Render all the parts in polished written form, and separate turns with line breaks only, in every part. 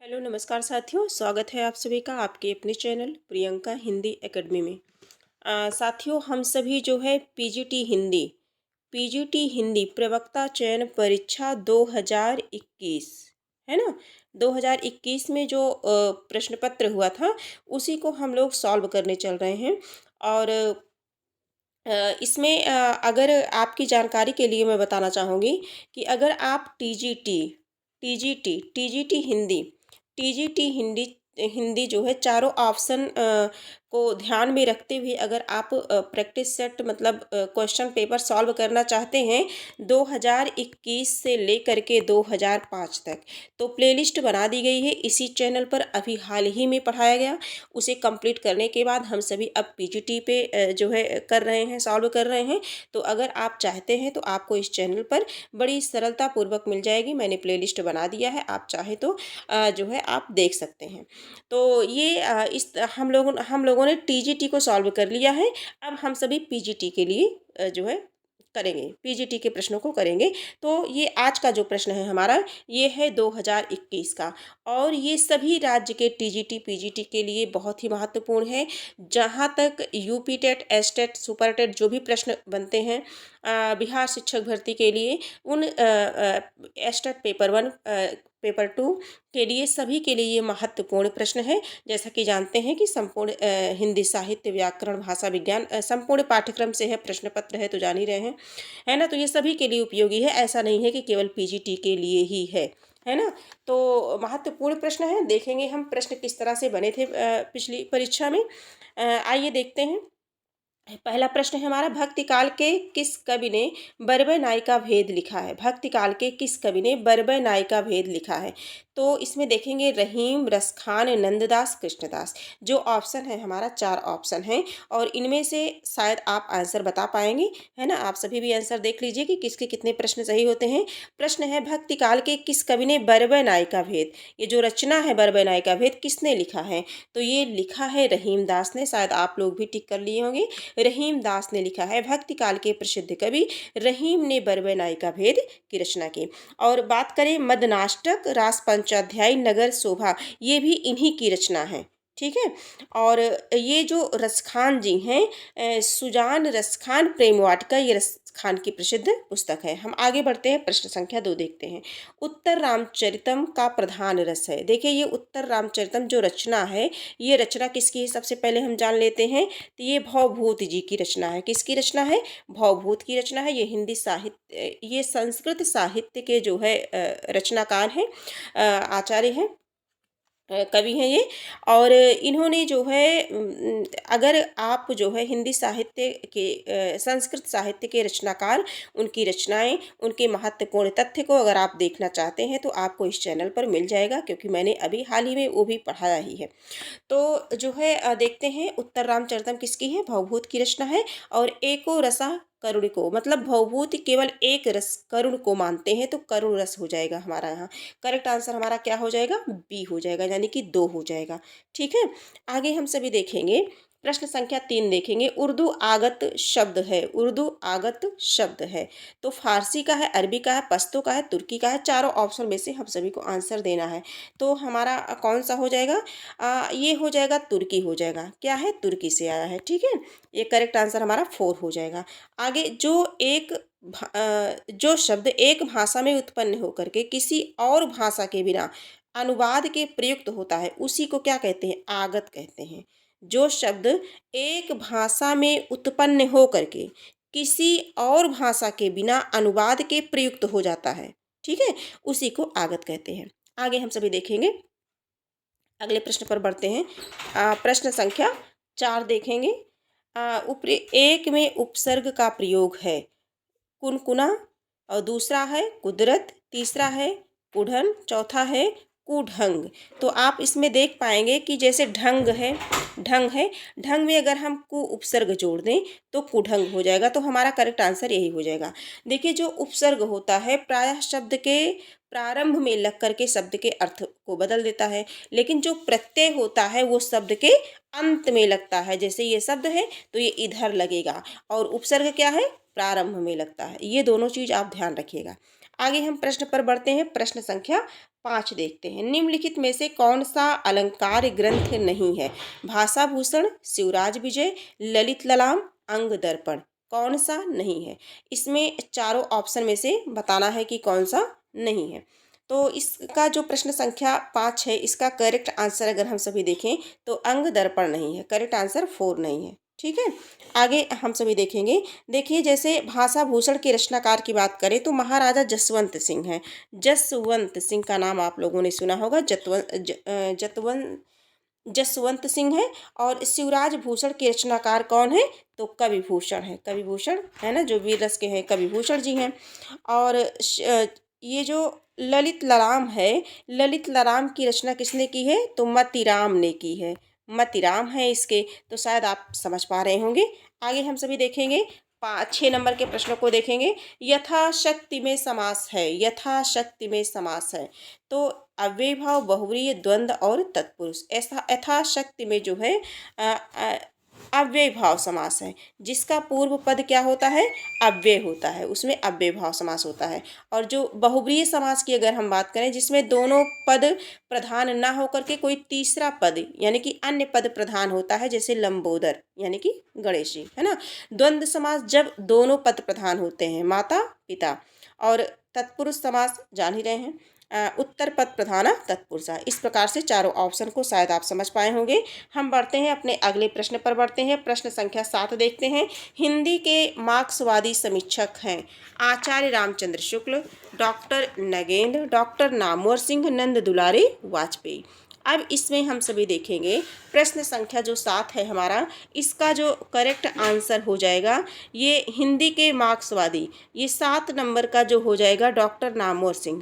Hello नमस्कार साथियों, स्वागत है आप सभी का आपके अपने चैनल प्रियंका हिंदी एकेडमी में। साथियों, हम सभी जो है पीजीटी हिंदी प्रवक्ता चयन परीक्षा 2021 है ना, 2021 में जो प्रश्न पत्र हुआ था उसी को हम लोग सॉल्व करने चल रहे हैं। और इसमें अगर आपकी जानकारी के लिए मैं बताना चाहूँगी कि अगर आप टीजीटी हिंदी हिंदी जो है चारों ऑप्शन को ध्यान में रखते हुए अगर आप प्रैक्टिस सेट मतलब क्वेश्चन पेपर सॉल्व करना चाहते हैं 2021 से लेकर के 2005 तक, तो प्लेलिस्ट बना दी गई है इसी चैनल पर। अभी हाल ही में पढ़ाया गया, उसे कंप्लीट करने के बाद हम सभी अब पीजीटी पे जो है कर रहे हैं, सॉल्व कर रहे हैं। तो अगर आप चाहते हैं तो आपको इस चैनल पर बड़ी सरलता पूर्वक मिल जाएगी। मैंने प्लेलिस्ट बना दिया है, आप चाहे तो जो है आप देख सकते हैं। तो ये इस हम लोगों ने टीजीटी को सॉल्व कर लिया है। अब हम सभी पीजीटी के लिए जो है करेंगे, पीजीटी के प्रश्नों को करेंगे। तो ये आज का जो प्रश्न है हमारा, ये है 2021 का, और ये सभी राज्य के टीजीटी पीजीटी के लिए बहुत ही महत्वपूर्ण है। जहाँ तक UP TET, STET, super TET जो भी प्रश्न बनते हैं बिहार शिक्षक भर्ती के लिए, उन एसटेट पेपर 1 पेपर 2 के लिए, सभी के लिए ये महत्वपूर्ण प्रश्न है। जैसा कि जानते हैं कि संपूर्ण हिंदी साहित्य, व्याकरण, भाषा विज्ञान संपूर्ण पाठ्यक्रम से है, प्रश्न पत्र है तो जान ही रहे हैं, है ना। तो ये सभी के लिए उपयोगी है, ऐसा नहीं है कि केवल पीजीटी के लिए ही है ना। तो महत्वपूर्ण प्रश्न है। देखेंगे हम प्रश्न किस तरह से बने थे पिछली परीक्षा में। आइए देखते हैं। पहला प्रश्न है हमारा, भक्ति काल के किस कवि ने बरबय नायिका भेद लिखा है? भक्ति काल के किस कवि ने बरबय नायिका भेद लिखा है? तो इसमें देखेंगे रहीम, रसखान, नंददास, कृष्णदास। जो ऑप्शन है हमारा, 4 ऑप्शन हैं, और इनमें से शायद आप आंसर बता पाएंगे, है ना। आप सभी भी आंसर देख लीजिए कि किसके कितने प्रश्न सही होते हैं। प्रश्न है, भक्ति काल के किस कवि ने बरबय नायिका भेद, ये जो रचना है बरबय नायिका भेद, किसने लिखा है? तो ये लिखा है रहीम दास ने। शायद आप लोग भी टिक कर लिए होंगे, रहीम दास ने लिखा है। भक्ति काल के प्रसिद्ध कवि रहीम ने बरबय नायिका भेद की रचना की। और बात करें मदनाष्टक, रास पंचाध्यायी, नगर शोभा, ये भी इन्हीं की रचना है, ठीक है। और ये जो रसखान जी हैं, सुजान रसखान प्रेम वाटिका, ये रसखान की प्रसिद्ध पुस्तक है। हम आगे बढ़ते हैं, प्रश्न संख्या 2 देखते हैं। उत्तर रामचरितम का प्रधान रस है। देखिए, ये उत्तर रामचरितम जो रचना है, ये रचना किसकी है सबसे पहले हम जान लेते हैं। तो ये भवभूत जी की रचना है। किसकी रचना है? भवभूत की रचना है। ये हिंदी साहित्य, ये संस्कृत साहित्य के जो है रचनाकार हैं, आचार्य हैं, कवि हैं ये। और इन्होंने जो है अगर आप जो है हिंदी साहित्य के संस्कृत साहित्य के रचनाकार, उनकी रचनाएं, उनके महत्वपूर्ण तथ्य को अगर आप देखना चाहते हैं तो आपको इस चैनल पर मिल जाएगा, क्योंकि मैंने अभी हाल ही में वो भी पढ़ाया ही है। तो जो है देखते हैं, उत्तर रामचरितम किसकी है? भवभूत की रचना है। और एको रसा करुण को, मतलब भवभूत केवल एक रस करुण को मानते हैं, तो करुण रस हो जाएगा हमारा यहाँ। करेक्ट आंसर हमारा क्या हो जाएगा? बी हो जाएगा, यानी कि 2 हो जाएगा, ठीक है। आगे हम सभी देखेंगे, प्रश्न संख्या 3 देखेंगे। उर्दू आगत शब्द है, उर्दू आगत शब्द है, तो फारसी का है, अरबी का है, पश्तो का है, तुर्की का है। चारों ऑप्शन में से हम सभी को आंसर देना है। तो हमारा कौन सा हो जाएगा? ये हो जाएगा, तुर्की हो जाएगा। क्या है? तुर्की से आया है, ठीक है। ये करेक्ट आंसर हमारा 4 हो जाएगा। आगे, जो शब्द एक भाषा में उत्पन्न होकर के किसी और भाषा के बिना अनुवाद के प्रयुक्त होता है, उसी को क्या कहते हैं? आगत कहते हैं। जो शब्द एक भाषा में उत्पन्न हो करके किसी और भाषा के बिना अनुवाद के प्रयुक्त हो जाता है, ठीक है, उसी को आगत कहते हैं। आगे हम सभी देखेंगे, अगले प्रश्न पर बढ़ते हैं। प्रश्न संख्या 4 देखेंगे। ऊपरी एक में उपसर्ग का प्रयोग है, कुनकुना, और दूसरा है कुदरत, तीसरा है कुढ़न, चौथा है कुढंग। तो आप इसमें देख पाएंगे कि जैसे ढंग है, ढंग है, ढंग में अगर हम कु उपसर्ग जोड़ दें तो कुढंग हो जाएगा। तो हमारा करेक्ट आंसर यही हो जाएगा। देखिए, जो उपसर्ग होता है प्रायः शब्द के प्रारंभ में लग करके शब्द के अर्थ को बदल देता है, लेकिन जो प्रत्यय होता है वो शब्द के अंत में लगता है। जैसे ये शब्द है तो ये इधर लगेगा, और उपसर्ग क्या है? प्रारंभ में लगता है। ये दोनों चीज आप ध्यान रखिएगा। आगे हम प्रश्न पर बढ़ते हैं, प्रश्न संख्या 5 देखते हैं। निम्नलिखित में से कौन सा अलंकार ग्रंथ नहीं है? भाषा भूषण, शिवराज विजय, ललित ललाम, अंग दर्पण। कौन सा नहीं है? इसमें चारों ऑप्शन में से बताना है कि कौन सा नहीं है। तो इसका जो प्रश्न संख्या 5 है, इसका करेक्ट आंसर अगर हम सभी देखें तो अंग दर्पण नहीं है। करेक्ट आंसर 4 नहीं है। ठीक है, आगे हम सभी देखेंगे। देखिए, जैसे भाषा भूषण के रचनाकार की बात करें तो महाराजा जसवंत सिंह हैं। जसवंत सिंह का नाम आप लोगों ने सुना होगा। जसवंत सिंह है। और शिवराज भूषण के रचनाकार कौन है? तो कवि भूषण है। कवि भूषण है ना, जो वीर रस के हैं, कवि भूषण जी हैं। और ये जो ललित ललाम है, ललित ललाम की रचना किसने की है? तो मतीराम ने की है। मतीराम है इसके। तो शायद आप समझ पा रहे होंगे। आगे हम सभी देखेंगे, 6 नंबर के प्रश्नों को देखेंगे। यथाशक्ति में समास है। यथाशक्ति में समास है तो अव्ययभाव, बहुव्रीहि, द्वंद्व और तत्पुरुष। ऐसा यथाशक्ति में जो है अव्ययभाव समास है, जिसका पूर्व पद क्या होता है? अव्यय होता है, उसमें अव्ययभाव समास होता है। और जो बहुव्रीहि समास की अगर हम बात करें, जिसमें दोनों पद प्रधान ना होकर के कोई तीसरा पद यानी कि अन्य पद प्रधान होता है, जैसे लंबोदर यानी कि गणेश जी, है ना। द्वंद्व समास जब दोनों पद प्रधान होते हैं, माता पिता। और तत्पुरुष समास जान ही रहे हैं, उत्तर पद प्रधान तत्पुरुषा। इस प्रकार से चारों ऑप्शन को शायद आप समझ पाए होंगे। हम बढ़ते हैं अपने अगले प्रश्न पर बढ़ते हैं। प्रश्न संख्या 7 देखते हैं। हिंदी के मार्क्सवादी समीक्षक हैं आचार्य रामचंद्र शुक्ल, डॉक्टर नगेंद्र, डॉक्टर नामवर सिंह, नंद दुलारी वाजपेयी। अब इसमें हम सभी देखेंगे, प्रश्न संख्या जो 7 है हमारा, इसका जो करेक्ट आंसर हो जाएगा, ये हिंदी के मार्क्सवादी, ये 7 नंबर का जो हो जाएगा डॉक्टर नामवर सिंह।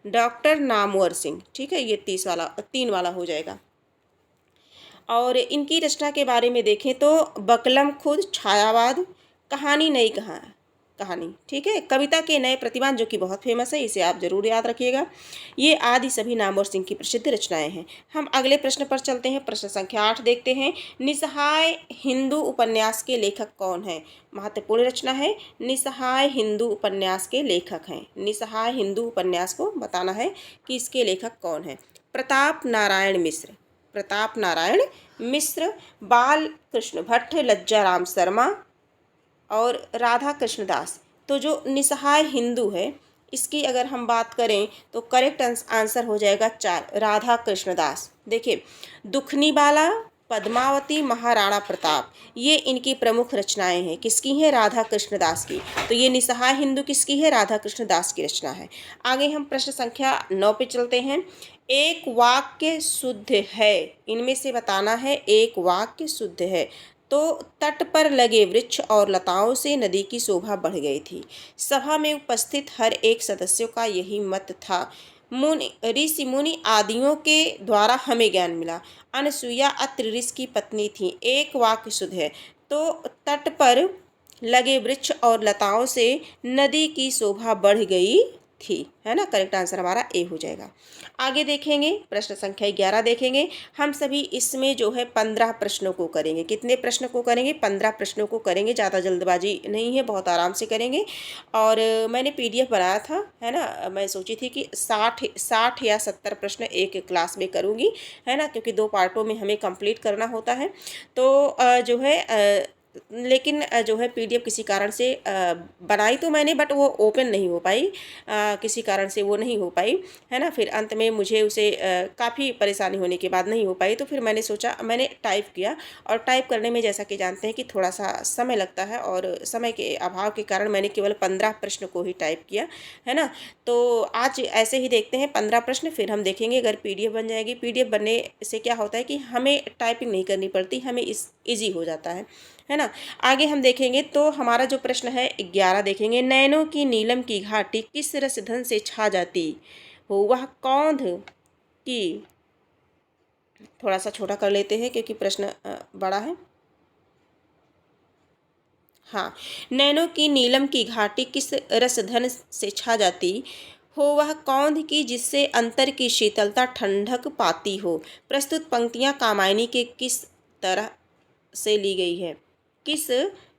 डॉक्टर नामवर सिंह, ठीक है, ये 3 वाला हो जाएगा। और इनकी रचना के बारे में देखें तो बकलम खुद, छायावाद, कहानी नई कहानी, ठीक है, कविता के नए प्रतिमान, जो कि बहुत फेमस है, इसे आप जरूर याद रखिएगा। ये आदि सभी नामवर सिंह की प्रसिद्ध रचनाएं हैं। हम अगले प्रश्न पर चलते हैं। प्रश्न संख्या 8 देखते हैं। निसहाय हिंदू उपन्यास के लेखक कौन है? महत्वपूर्ण रचना है। निसहाय हिंदू उपन्यास के लेखक हैं। निसहाय हिंदू उपन्यास को बताना है कि इसके लेखक कौन है। प्रताप नारायण मिश्र, प्रताप नारायण मिश्र, बाल कृष्ण भट्ट, लज्जा राम शर्मा और राधा कृष्णदास। तो जो निसहाय हिंदू है, इसकी अगर हम बात करें तो करेक्ट आंसर हो जाएगा 4, राधा कृष्णदास। देखिए, दुखनी बाला, पद्मावती, महाराणा प्रताप, ये इनकी प्रमुख रचनाएं हैं। किसकी हैं? राधा कृष्णदास की। तो ये निसहाय हिंदू किसकी है? राधा कृष्णदास की रचना है। आगे हम प्रश्न संख्या 9 पे चलते हैं। एक वाक्य शुद्ध है, इनमें से बताना है एक वाक्य शुद्ध है। तो तट पर लगे वृक्ष और लताओं से नदी की शोभा बढ़ गई थी। सभा में उपस्थित हर एक सदस्यों का यही मत था। मुनि, ऋषि मुनि आदियों के द्वारा हमें ज्ञान मिला। अनसुईया अत्रि ऋषि की पत्नी थी। एक वाक्य शुद्ध है तो तट पर लगे वृक्ष और लताओं से नदी की शोभा बढ़ गई थी, है ना। करेक्ट आंसर हमारा ए हो जाएगा। आगे देखेंगे, प्रश्न संख्या 11 देखेंगे। हम सभी इसमें जो है 15 प्रश्नों को करेंगे। कितने प्रश्न को करेंगे? 15 प्रश्नों को करेंगे। ज़्यादा जल्दबाजी नहीं है, बहुत आराम से करेंगे। और मैंने PDF बनाया था, है ना। मैं सोची थी कि 60 या 70 प्रश्न एक क्लास में करूँगी, है ना, क्योंकि 2 पार्टों में हमें कंप्लीट करना होता है। तो जो है लेकिन जो है PDF किसी कारण से बनाई तो मैंने, बट वो ओपन नहीं हो पाई, किसी कारण से वो नहीं हो पाई, है ना। फिर अंत में मुझे उसे काफ़ी परेशानी होने के बाद नहीं हो पाई। तो फिर मैंने सोचा, मैंने टाइप किया, और टाइप करने में जैसा कि जानते हैं कि थोड़ा सा समय लगता है, और समय के अभाव के कारण मैंने केवल 15 प्रश्न को ही टाइप किया, है ना। तो आज ऐसे ही देखते हैं 15 प्रश्न, फिर हम देखेंगे अगर PDF बन जाएगी। PDF बनने से क्या होता है कि हमें टाइपिंग नहीं करनी पड़ती, हमें ईजी हो जाता है ना। आगे हम देखेंगे तो हमारा जो प्रश्न है 11 देखेंगे। नैनों की नीलम की घाटी किस रसधन से छा जाती हो, वह कौंध की। थोड़ा सा छोटा कर लेते हैं क्योंकि प्रश्न बड़ा है। हाँ, नैनों की नीलम की घाटी किस रसधन से छा जाती हो, वह कौंध की जिससे अंतर की शीतलता ठंडक पाती हो। प्रस्तुत पंक्तियाँ कामायनी के किस तरह से ली गई है? किस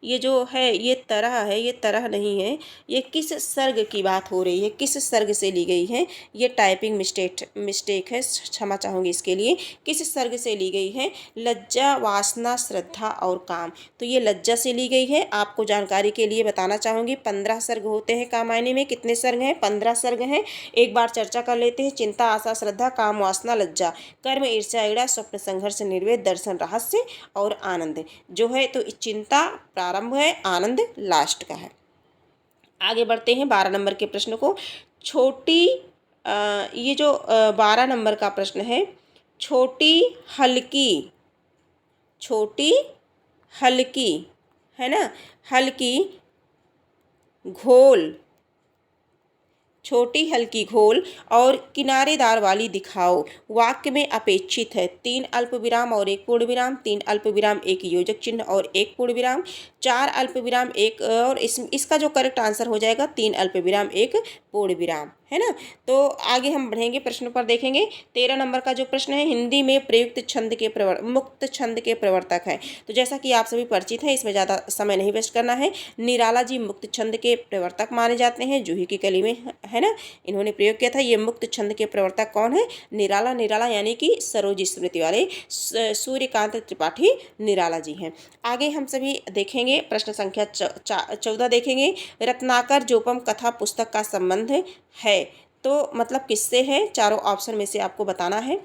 ये जो है ये तरह है, ये तरह नहीं है, ये किस सर्ग की बात हो रही है, किस सर्ग से ली गई है। ये टाइपिंग मिस्टेक है, क्षमा चाहूँगी इसके लिए। किस सर्ग से ली गई है? लज्जा, वासना, श्रद्धा और काम। तो ये लज्जा से ली गई है। आपको जानकारी के लिए बताना चाहूँगी 15 सर्ग होते हैं कामायनी में। कितने सर्ग हैं? 15 सर्ग हैं। एक बार चर्चा कर लेते हैं। चिंता, आशा, श्रद्धा, काम, वासना, लज्जा, कर्म, ईर्ष्या, ईड़ा, स्वप्न, संघर्ष, निर्वेद, दर्शन, रहस्य और आनंद। जो है तो चिंता प्रारंभ है, आनंद लास्ट का है। आगे बढ़ते हैं 12 नंबर के प्रश्न को। छोटी ये जो 12 नंबर का प्रश्न है, छोटी हल्की, छोटी हल्की है ना, हल्की घोल, छोटी हल्की घोल और किनारेदार वाली दिखाओ। वाक्य में अपेक्षित है 3 अल्प विराम और 1 पूर्ण विराम, 3 अल्प विराम 1 योजक चिन्ह और 1 पूर्ण विराम, 4 अल्प विराम 1 और इसका जो करेक्ट आंसर हो जाएगा 3 अल्प विराम 1 पूर्ण विराम, है ना। तो आगे हम बढ़ेंगे, प्रश्न पर देखेंगे। 13 नंबर का जो प्रश्न है, हिंदी में प्रयुक्त छंद के मुक्त छंद के प्रवर्तक हैं। तो जैसा कि आप सभी परिचित हैं, इसमें ज़्यादा समय नहीं वेस्ट करना है। निराला जी मुक्त छंद के प्रवर्तक माने जाते हैं। जूही की कली में है ना, इन्होंने प्रयोग किया था। ये मुक्त छंद के प्रवर्तक कौन है? निराला। निराला यानी कि सरोज स्मृति वाले सूर्यकांत त्रिपाठी निराला जी हैं। आगे हम सभी देखेंगे, प्रश्न संख्या 14 देखेंगे। रत्नाकर जोपम कथा पुस्तक का संबंध है, तो मतलब किससे है? चारों ऑप्शन में से आपको बताना है।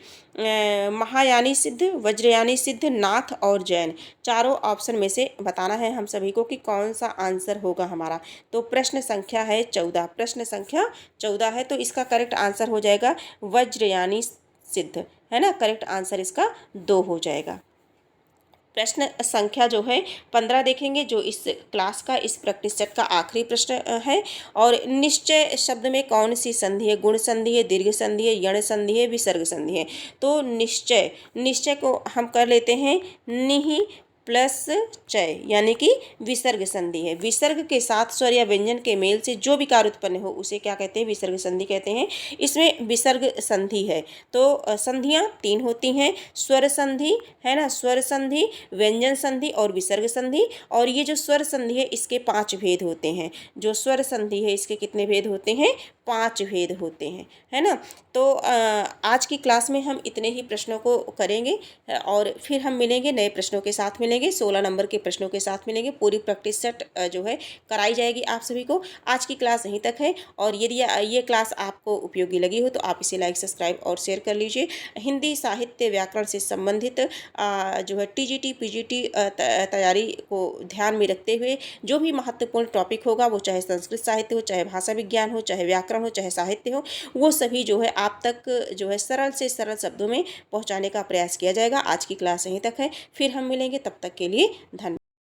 महायानी सिद्ध, वज्रयानी सिद्ध, नाथ और जैन, चारों ऑप्शन में से बताना है हम सभी को कि कौन सा आंसर होगा हमारा। तो प्रश्न संख्या है 14, प्रश्न संख्या 14 है, तो इसका करेक्ट आंसर हो जाएगा वज्रयानी सिद्ध, है ना। करेक्ट आंसर इसका 2 हो जाएगा। प्रश्न संख्या जो है 15 देखेंगे, जो इस क्लास का, इस प्रैक्टिस सेट का आखिरी प्रश्न है। और निश्चय शब्द में कौन सी संधि है? गुण संधि है, दीर्घ संधि है, यण संधि है, विसर्ग संधि है। तो निश्चय, निश्चय को हम कर लेते हैं निहि प्लस चय, यानी कि विसर्ग संधि है। विसर्ग के साथ स्वर या व्यंजन के मेल से जो भी कार्य उत्पन्न हो उसे क्या कहते हैं? विसर्ग संधि कहते हैं। इसमें विसर्ग संधि है, तो संधियाँ 3 होती हैं। स्वर संधि है ना, स्वर संधि, व्यंजन संधि और विसर्ग संधि। और ये जो स्वर संधि है इसके 5 भेद होते हैं। जो स्वर संधि है इसके कितने भेद होते हैं? 5 भेद होते हैं, है ना। तो आज की क्लास में हम इतने ही प्रश्नों को करेंगे और फिर हम मिलेंगे नए प्रश्नों के साथ, मिलेंगे 16 नंबर के प्रश्नों के साथ मिलेंगे। पूरी प्रैक्टिस सेट जो है कराई जाएगी आप सभी को। आज की क्लास यहीं तक है, और यदि ये क्लास आपको उपयोगी लगी हो तो आप इसे लाइक, सब्सक्राइब और शेयर कर लीजिए। हिंदी साहित्य व्याकरण से संबंधित जो है TGT PGT तैयारी को ध्यान में रखते हुए जो भी महत्वपूर्ण टॉपिक होगा, वो चाहे संस्कृत साहित्य हो, चाहे भाषा विज्ञान हो, चाहे व्याकरण हो, चाहे साहित्य हो, वो सभी जो है आप तक जो है सरल से सरल शब्दों में पहुंचाने का प्रयास किया जाएगा। आज की क्लास यहीं तक है, फिर हम मिलेंगे, तब तक के लिए धन्यवाद।